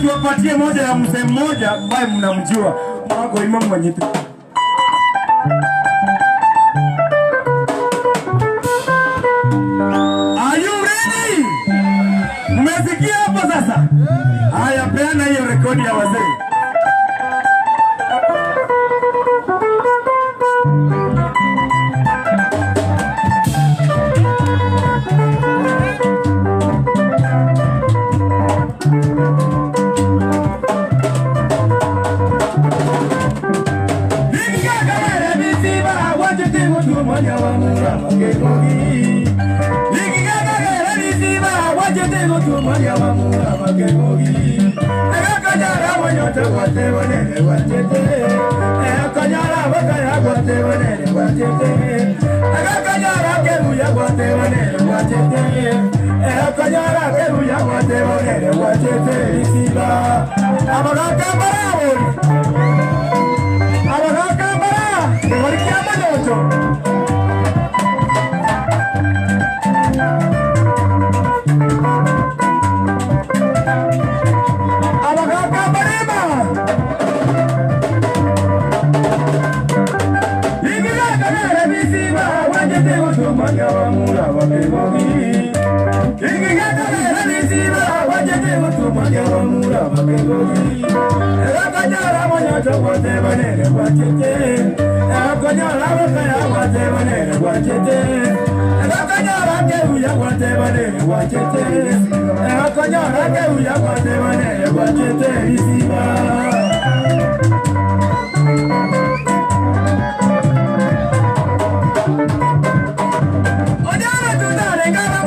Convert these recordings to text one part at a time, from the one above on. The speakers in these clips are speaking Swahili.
Tuwapatie moja ya mzee mmoja ambaye mnamjua wako Imam Mwenyezi. Are you ready? Mmesikia hapo sasa? Haya, peana hiyo rekodi ya wazee. Onyara tu dale ngara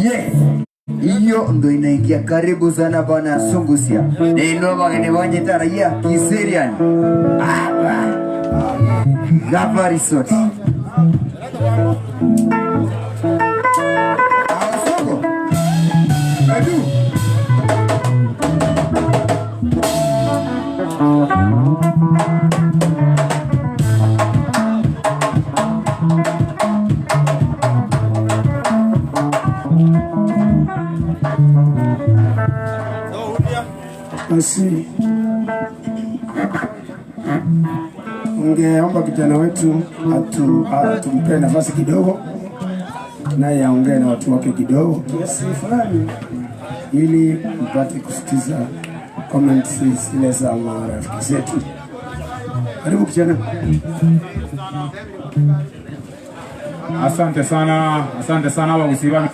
Yes. Iyo ndo inaingia karibu sana bwana Sungusia. Ndio wageni wanye tarajia Kiserian. Gava Resort. Asoko. Adu. Basi ungeomba kijana wetu tumpe nafasi kidogo, naye aongee na watu wake kidogo kiasi fulani, ili mpate kusikiza comments zile za marafiki zetu. Karibu kijana. Asante sana Bagusibana.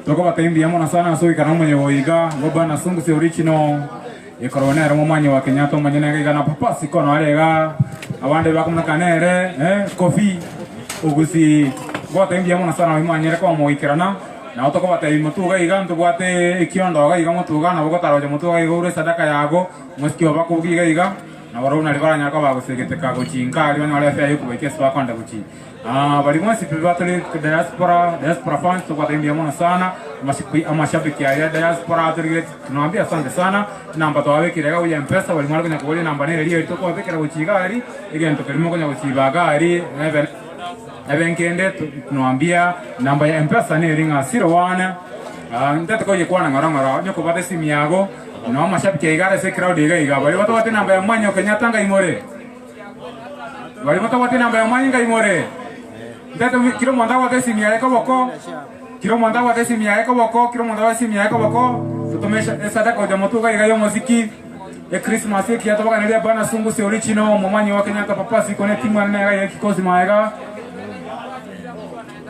Toko bataimbi yamona sana so ikana mwenye woiga goba na Sungusia original ikorona era mumanye wa Kenyatta manyene ngana papa sikono alega abande bakumna kanere coffee ugusi bataimbi yamona sana imanyere kwa moikirana na otoko bataimbi mutuga iganto bwate ikiondo ga iga mutuga na bogotaro je mutuga igure sadaka yago musikio bakugiga iga na warona libaranya kwa bagusegete gochinga ali bana wale afya yuko bekesi bakonda guchi bali mwasi pivatali diaspora fans kwa taimbi mona sana mashabiki ya diaspora atirige tunaambia asante sana namba to abeki rega uya mpesa bali mwali kunya namba ne rio to kwa bekera guchiga ali igento kelimo kunya guchibaga ali ebenkende tunaambia namba ya mpesa ne ringa 01 ndate ko yekwana ngara nyoko bate simu yago no mashabiki ya igara se crowd iga bali watu wate namba ya mwanyo Kenyatta nga imore bali watu wate namba ya mwanyo nga imore ndate kilo mwanda wate simu ya boko kilo mwanda wate simu ya boko kilo mwanda wate simu ya boko tutomesha sadaka ya motuga iga yo muziki ya Christmas ya kiato baka ndia bana Sungusia original mwanyo wa Kenyatta papa si kone timu na ya kikozi maega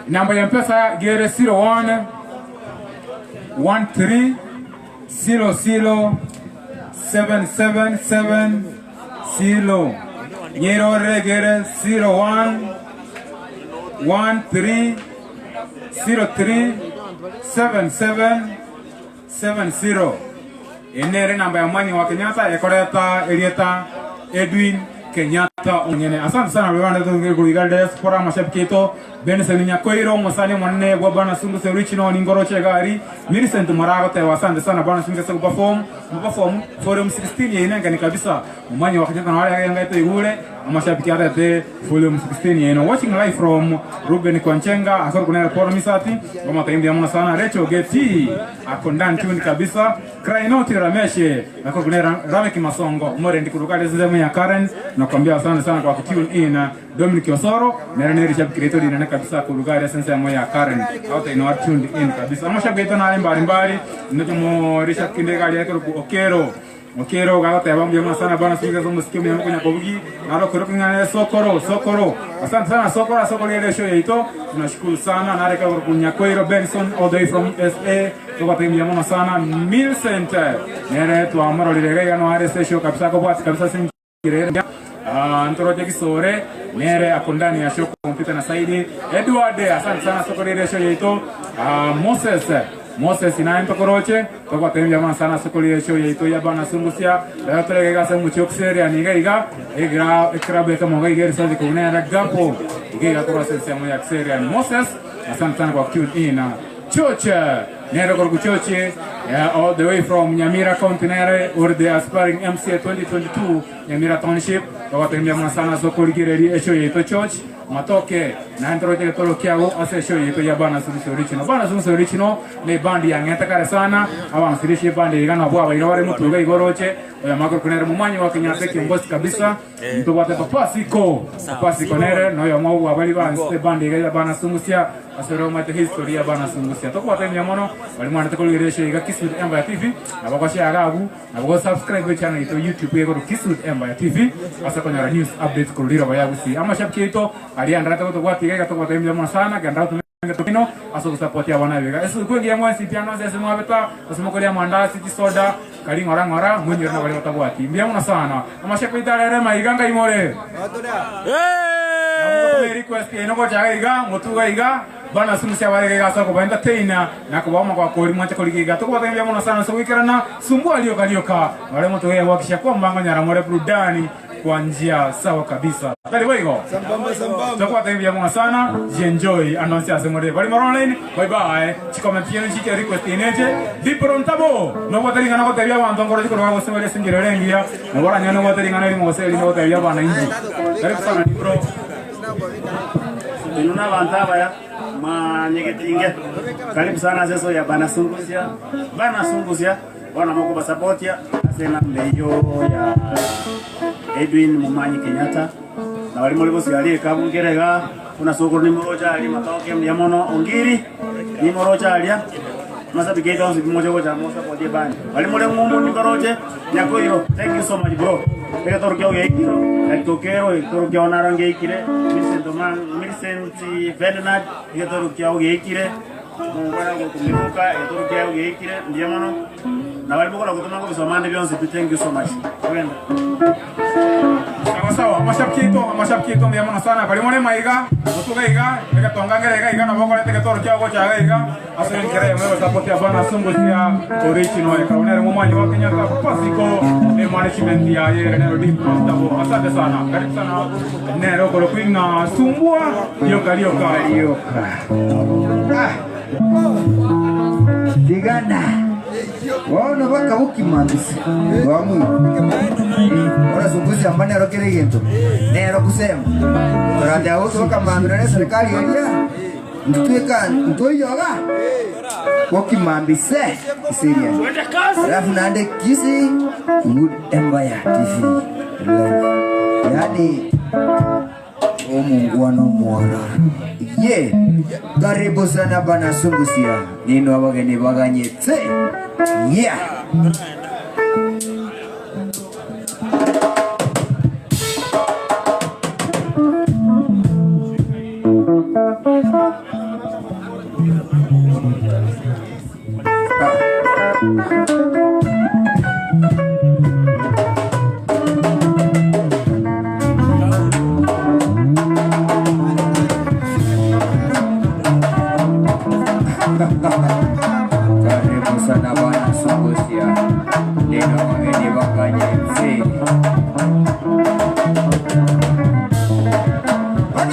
namba ya mpesa gere 01 13 00 777 Nyero regere 01 13 03 7770 enere namba ya mwanyi wa Kenyatta ekoreta Elieta Edwin Kenyatta onyene. Asante sana bwana ndio kuiga diaspora mashabikito Benson Nyakoiro Musani mwanne bwana Sungusia original Ningoro Chegari Millicent Marago te asante sana bwana Sungusia ku perform mpa forum 16 yene ngani kabisa mumanye wakati na wale ngaito igule amashabiki hata te forum 16 yene watching live from Ruben Kwanchenga akoro kuna report misati kama taimbi amona sana Recho Geti akondan tune kabisa Krainoti Rameshe akoro kuna Rameki Masongo more ndikuruka zema ya Karen nakwambia asante sana kwa tune in Dominic Osoro nere shabiki creator ina kabisa kuruka sense ya Karen hata ina tuned in kabisa amashabiki na mbali ndio Richard Kindega yako Okero gata yabambi ya sana bana sikuza zomo sikimu ya mkonya kobugi nalo kurukingana Sokoro asante sana Sokoro ile show yetu tunashukuru sana na reka kunya Koiro Benson all the way from USA kwa timu ya mwana sana Mill Center nere tu amaro ile ya no RS show kabisa kwa kabisa singirere antoroje kisore nere akondani ya show kompyuta na Saidi Edward asante sana Sokoro ile show yetu Moses inaento koroche kwa temja mana sana sokoli show yetu ya bana sungusia leo tulega semu chokseri aniga ikrabe kama ngaiga sasa kuna na gapo iga kwa semu ya kseri Moses asante sana kwa tune in chocha nero kwa choche all the way from Nyamira Continere or the aspiring MCA 2022 Nyamira Township kwa temja mana sana sokoli gireri show yetu church matoke na ndroje tolo kiago ase show yetu ya bana sungusia original ne bandi ya ngeta kare sana awan sirishi bandi igana bwa bairore mutuga igoroche oya makro kunere mumanyi wa Kenyatta kiongozi kabisa mtu wate papasiko nere no yo mau abali ba nste bandi ya bana sungusia asero mate history ya bana sungusia to kwa temya mono bali mwana tekolereshe iga Kisud Empire TV abakoshe agagu abako subscribe channel yetu YouTube yego Kisud Empire TV asa kwenye news update kulira bayagusi ama shabiki yetu aliandra to kwa tiga to kwa temya mono sana ganda Tokino aso kusapotia wanawega eso kuingia mwasi piano sasa mwabeta asomokolea mandazi soda kali ngora munyi na wale watabwati mbia muna sana amashaka italere maiganga imore request eno ko jaga iga mutuga iga bana sungusia wale gasa ko banda teina na ko bama kwa koli mwacha koli iga to kwa mbia muna sana so wikirana sumbua aliokalioka wale mutuga yakisha kwa mbanga nyara more burudani kwa njia sawa kabisa. Karibu hiyo. Sambamba. Tutakuwa tayari mwa sana. Enjoy announce asemore. Bali online. Bye bye. Comment yenu chike request ineje. Di prontabo. No wateri ngana ko tayari wa ndongoro ko wa semore singire ngia. Na bora nyano wateri ngana ni mo seli no tayari bana inji. Karibu sana di pro. Inuna bantaba ya manyegetinge. Karibu sana sasa ya bana sungusia. Wana moko basapotia asena mbeyo ya Edwin Mumanyi Kenyatta na wali mole bosi ali kabungerega kuna sokoro ni moroja ali matoke myamono ongiri ni moroja alia masabi gedo onzi moja moja mosa kwa jebani wali mole ngumu ni moroje nyako hiyo thank you so much bro pega torkeo geikiro tokero torkeo narange ikire Vincent Ferdinand pega torkeo geikire mwana ko kumiruka torkeo geikire myamono na wale mko na kutoka kwa somande bionze thank you so much kwenda sawa mashabiki to mya mwana sana bali mone maiga mutuga iga eka tongangere iga na bokole teke toro kyao cha iga aseni kere mwe support ya bana sungusia original eka onere mumanyi wa Kenyatta pasiko ne management ya yere nero deep tabo asante sana karibu sana nero ko kwinga sumbua yoka digana wana baka ukimandisi wamu ora sungusi ambane rokere yento nero kusema rande auto kambandira na serikali elia ntweka ntoyoga ukimambise seria alafu nande kisi Good Empire TV yani omungwana mwana ye karibu sana bana sungusia nino abageni baganyetse yeah karibu sana bana sungusia nino abageni baganyetse What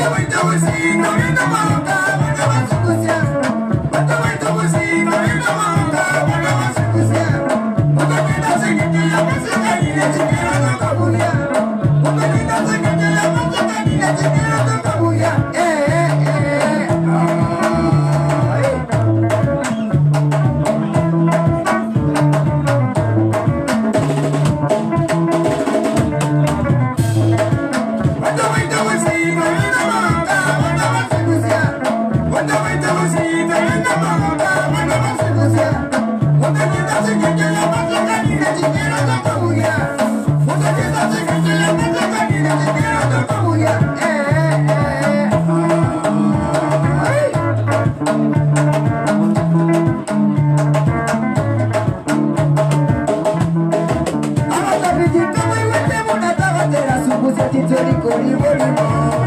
Wanasunguzia titoli koli volimo.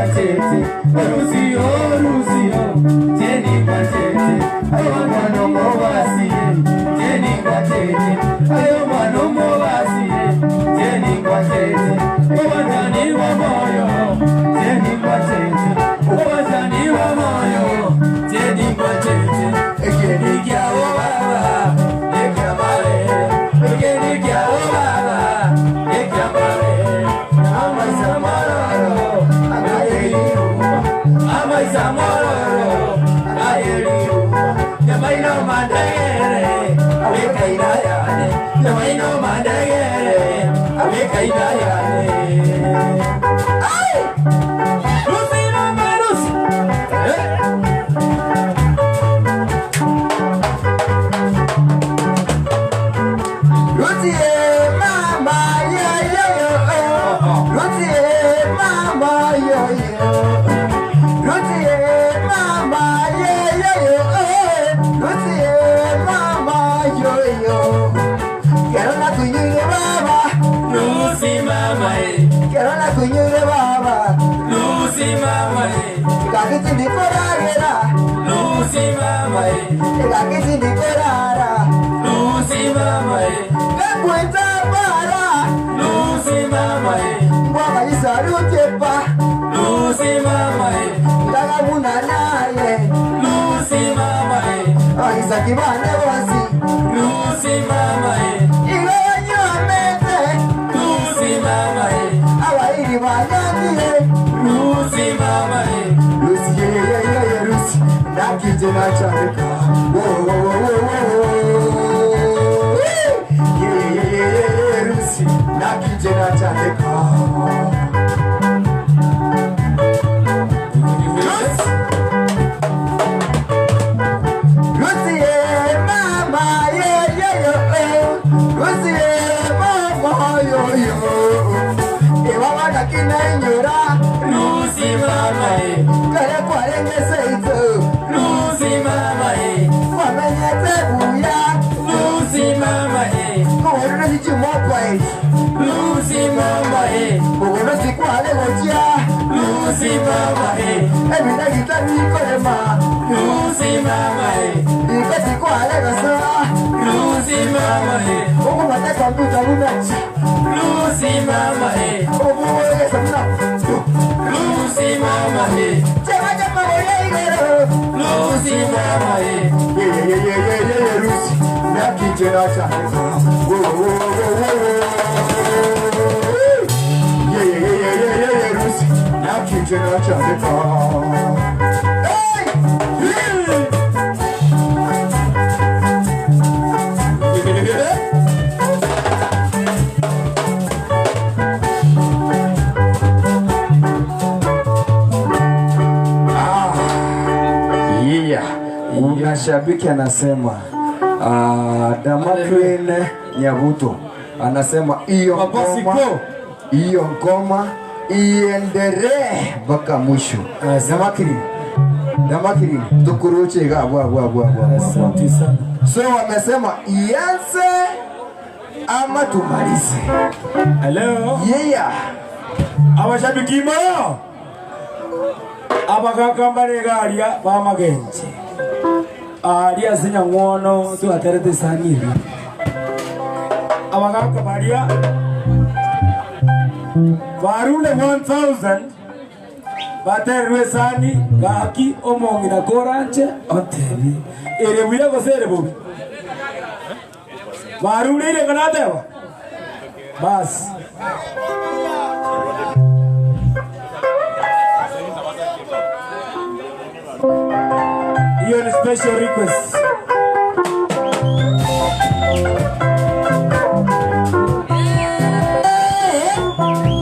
matete, Rusio, Rusio, Jenny matete, ayo mano mobasi, Jenny matete, ayo mano mobasi, Jenny matete, Obajani wa moyo, Jenny matete, Obajani wa moyo, Jenny matete, Ekeni kia o baba, ekamare, Ekeni kia o baba, ekamare, Amai samararo, agayeliru, Amai samararo, agayeliru, Yamaino mandagere, abekaina yane, Yamaino mandagere, abekaina yane. Ay! Lucy no Marus! Lucy, mama, yeah, yeah, yeah. Lucy, mama, yeah, yeah. Lucy, mama, yeah, yeah, yeah. Lucy, mama, yeah, yeah. Quiero la cuñude baba. Lucy, mama, quiero la cuñude baba. Lucy, mama, gagiti di corara. Lucy, mama, gagiti di corara. Lucy, mama, cuenta para. Lucy, mama, guapa y salutepa. Lucy, mama, gaga munanaye. Lucy, mama, ay sakibane wasi. Lucy, mama, igoyo mete. Lucy, mama, awairi wanyandie. Lucy, mama, Lucy, yeah, Lucy, nakije na charika. Yeah, Lucy, nakije na charika. Lucy, mama, yeah, Lucy, mama, yo. Mama kakina inyora. Lucy, mama, kaya kwale ngeseito. Lucy, mama, kwamenye tebuya. Lucy, mama, kuhuru si chumokwa. Lucy, mama, kuhuru si kwale wajia. Lucy, mama, ebida gitari korema. Lucy, mama, ikati kwale gasora. Lucy, mama, ukumate komputa unachi. Lucy, mama, ubuwe samna. Lucy, mama, chema oye igero. Lucy, mama, yeah, Lucy, nakije na charika. Yeah, Lucy, nakije na charika. Una shabiki anasema Damaklin Nyabuto anasema hiyo ngoma iendelee mpaka mwisho. Damaklin tukuruche bwa. Asante sana. So wamesema ianze ama tumalize. Hello. Yeah. Abashabiki mo. Abagakambare garia bamagenje. Aria sinya ngono tu aterete saniri. Abagakabaria Varune 1000 baterwe sani gaki omongi na koranje ontebi. Ere wira gosere bobi. Varune ile kanatewa. Bas. Your special request.